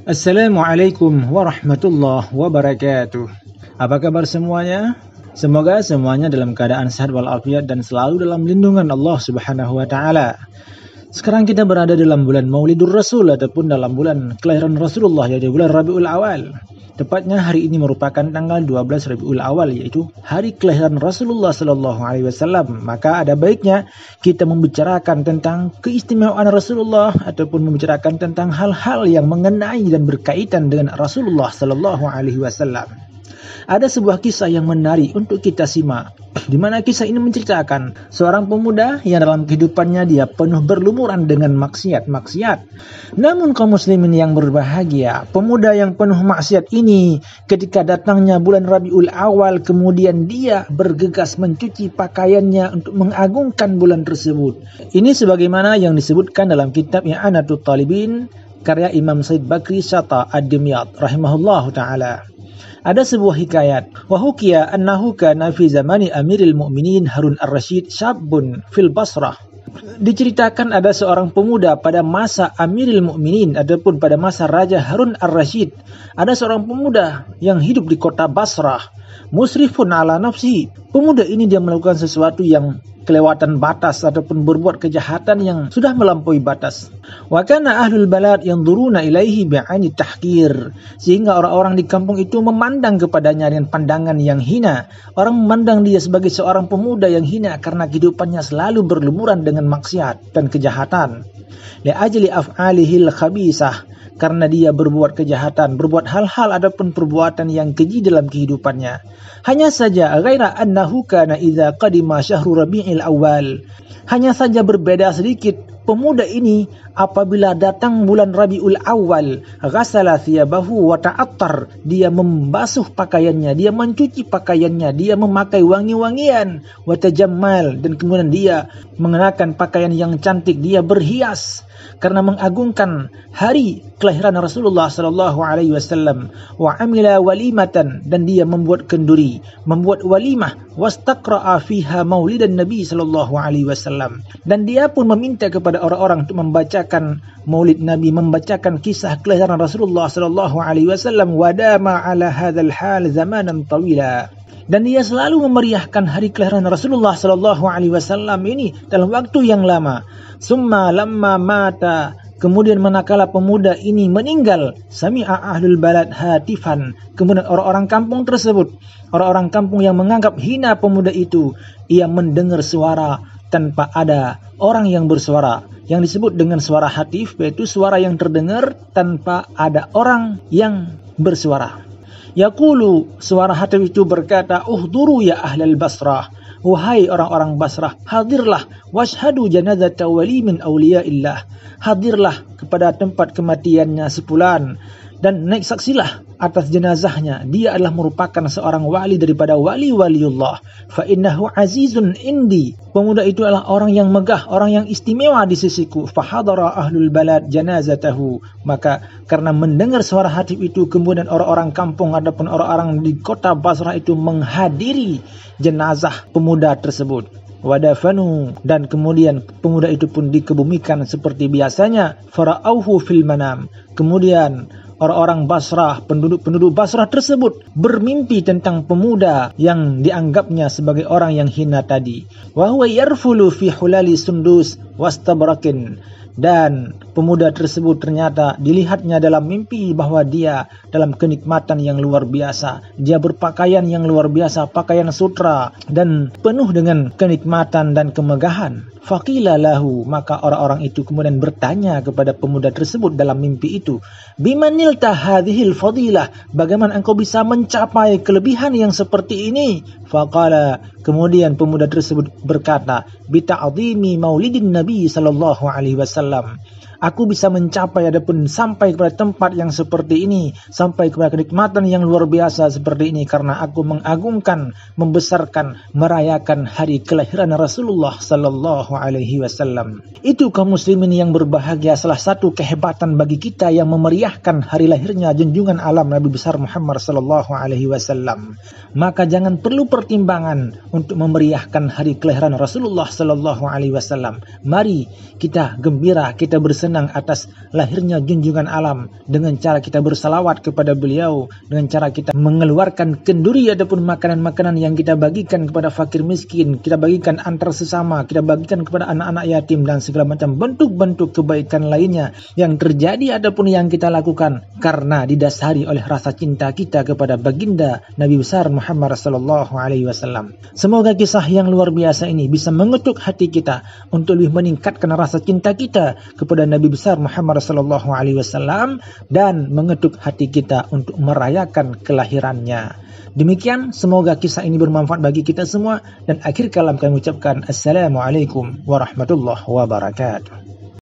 Assalamualaikum warahmatullahi wabarakatuh. Apa kabar semuanya? Semoga semuanya dalam keadaan sehat walafiat dan selalu dalam lindungan Allah Subhanahu wa taala. Sekarang kita berada dalam bulan Maulidur Rasul ataupun dalam bulan kelahiran Rasulullah, yaitu bulan Rabiul Awal. Tepatnya hari ini merupakan tanggal 12 Rabiul Awal, yaitu hari kelahiran Rasulullah sallallahu alaihi wasallam. Maka ada baiknya kita membicarakan tentang keistimewaan Rasulullah ataupun membicarakan tentang hal-hal yang mengenai dan berkaitan dengan Rasulullah sallallahu alaihi wasallam. Ada sebuah kisah yang menarik untuk kita simak, di mana kisah ini menceritakan seorang pemuda yang dalam kehidupannya dia penuh berlumuran dengan maksiat. Namun kaum muslimin yang berbahagia, pemuda yang penuh maksiat ini ketika datangnya bulan Rabiul Awal, kemudian dia bergegas mencuci pakaiannya untuk mengagungkan bulan tersebut. Ini sebagaimana yang disebutkan dalam kitab I'anatul Talibin karya Imam Said Bakri Syata Ad-Dimyat rahimahullahu taala. Ada sebuah hikayat, wa hukiya annahu kana fi zamani Amiril Mu'minin Harun Ar-Rasyid syabun fil Basrah. Diceritakan ada seorang pemuda pada masa Amiril Mu'minin ataupun pada masa Raja Harun Ar-Rasyid. Ada seorang pemuda yang hidup di kota Basrah, musrifun ala nafsi. Pemuda ini dia melakukan sesuatu yang kelewatan batas ataupun berbuat kejahatan yang sudah melampaui batas. Wa kana ahlul balad yanzuruna ilaihi bi'aini tahqir, sehingga orang-orang di kampung itu memandang kepadanya dengan pandangan yang hina. Orang memandang dia sebagai seorang pemuda yang hina karena kehidupannya selalu berlumuran dengan maksiat dan kejahatan. Li ajli af'alihil khabisah, karena dia berbuat kejahatan, berbuat hal-hal ataupun perbuatan yang keji dalam kehidupannya. Hanya saja ghaira annahu kana idza qadima syahru Rabiul Awal. Hanya saja berbeda sedikit, pemuda ini apabila datang bulan Rabiul Awal, ghasala thiyabahu wa ta'attar, dia membasuh pakaiannya, dia mencuci pakaiannya, dia memakai wangi-wangian, wa tajammal, dan kemudian dia mengenakan pakaian yang cantik, dia berhias karena mengagungkan hari kelahiran Rasulullah sallallahu alaihi wasallam. Wa amila walimatan, dan dia membuat kenduri, membuat walimah, wastaqra'a fiha maulidan Nabi sallallahu alaihi wasallam, dan dia pun meminta kepada orang-orang untuk membacakan maulid Nabi, membacakan kisah kelahiran Rasulullah sallallahu alaihi wasallam. Wadama ala hadzal hal zamanan tawila, dan dia selalu memeriahkan hari kelahiran Rasulullah sallallahu alaihi wasallam ini dalam waktu yang lama. Summa lamma mata, kemudian manakala pemuda ini meninggal, sami'a ahlul balad hatifan, kemudian orang-orang kampung tersebut, orang-orang kampung yang menganggap hina pemuda itu, ia mendengar suara tanpa ada orang yang bersuara, yang disebut dengan suara hatif, yaitu suara yang terdengar tanpa ada orang yang bersuara. Yaqulu, suara hatif itu berkata, uhduru ya ahlal Basrah, wahai orang-orang Basrah, hadirlah, washhadu janazata wali min awliyaillah, hadirlah kepada tempat kematiannya sepulan dan naik saksilah atas jenazahnya, dia adalah merupakan seorang wali daripada wali-waliullah. Fa innahu azizun indi, pemuda itu adalah orang yang megah, orang yang istimewa di sisiku. Fa hadara ahlul balad janazatahu, maka karena mendengar suara hatif itu, kemudian orang-orang kampung ataupun orang-orang di kota Basrah itu menghadiri jenazah pemuda tersebut. Wadafanu, dan kemudian pemuda itu pun dikebumikan seperti biasanya. Fara'auhu fil manam, kemudian orang-orang Basrah, penduduk Basrah tersebut bermimpi tentang pemuda yang dianggapnya sebagai orang yang hina tadi. Wa huwa yarfulu fi hulali sundus wastabrakin, dan pemuda tersebut ternyata dilihatnya dalam mimpi bahwa dia dalam kenikmatan yang luar biasa. Dia berpakaian yang luar biasa, pakaian sutra dan penuh dengan kenikmatan dan kemegahan. Faqila lahu, maka orang-orang itu kemudian bertanya kepada pemuda tersebut dalam mimpi itu, bimanilta hadhil fadilah, bagaimana engkau bisa mencapai kelebihan yang seperti ini? Faqala, kemudian pemuda tersebut berkata, bita'zimi maulidin Nabi sallallahu alaihi wasallam, aku bisa mencapai adapun sampai kepada tempat yang seperti ini, sampai kepada kenikmatan yang luar biasa seperti ini karena aku mengagungkan, membesarkan, merayakan hari kelahiran Rasulullah sallallahu alaihi wasallam. Itu kaum muslimin yang berbahagia, salah satu kehebatan bagi kita yang memeriahkan hari lahirnya junjungan alam Nabi besar Muhammad sallallahu alaihi wasallam. Maka jangan perlu pertimbangan untuk memeriahkan hari kelahiran Rasulullah sallallahu alaihi wasallam. Mari kita gembira, kita bersenang senang atas lahirnya junjungan alam dengan cara kita bersalawat kepada beliau, dengan cara kita mengeluarkan kenduri ataupun makanan-makanan yang kita bagikan kepada fakir miskin, kita bagikan antar sesama, kita bagikan kepada anak-anak yatim dan segala macam bentuk-bentuk kebaikan lainnya yang terjadi ataupun yang kita lakukan karena didasari oleh rasa cinta kita kepada baginda Nabi besar Muhammad sallallahu alaihi wasallam. Semoga kisah yang luar biasa ini bisa mengetuk hati kita untuk lebih meningkatkan rasa cinta kita kepada Nabi besar Muhammad sallallahu alaihi wasallam dan mengetuk hati kita untuk merayakan kelahirannya. Demikian, semoga kisah ini bermanfaat bagi kita semua, dan akhir kalam kami ucapkan Assalamualaikum warahmatullahi wabarakatuh.